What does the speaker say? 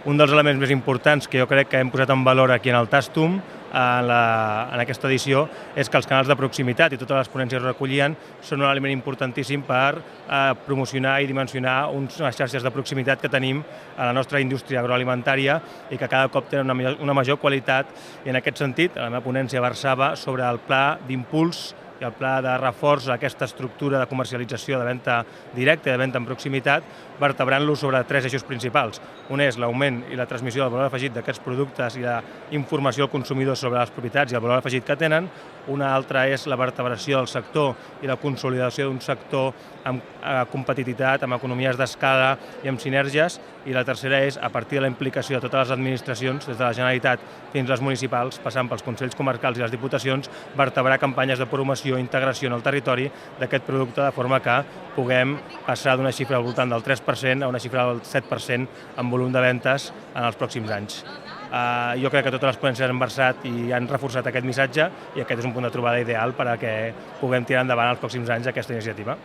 Un dels elements més importants que jo crec que hem posat en valor aquí en el Tastum en aquesta edició és que els canals de proximitat i totes les ponències que recollien són un element importantíssim per promocionar i dimensionar unes xarxes de proximitat que tenim a la nostra indústria agroalimentària i que cada cop tenen una major qualitat. I en aquest sentit, la meva ponència versava sobre el pla d'impuls i el pla de reforç d'aquesta estructura de comercialització de venda directa i de venda en proximitat, vertebrant-lo sobre 3 eixos principals. Un és l'augment i la transmissió del valor afegit d'aquests productes i la informació al consumidor sobre les propietats i el valor afegit que tenen. Una altra és la vertebració del sector i la consolidació d'un sector amb competitivitat, amb economies d'escala i amb sinergies. I la tercera és, a partir de la implicació de totes les administracions, des de la Generalitat fins als municipals, passant pels consells comarcals i les diputacions, vertebrar campanyes de promoció i integració en el territori d'aquest producte, de forma que puguem passar d'una xifra al voltant del 3% a una xifra del 7% en volum de ventes en els pròxims anys. Jo crec que totes les ponències han versat i han reforçat aquest missatge i aquest és un punt de trobada ideal perquè puguem tirar endavant els pròxims anys aquesta iniciativa.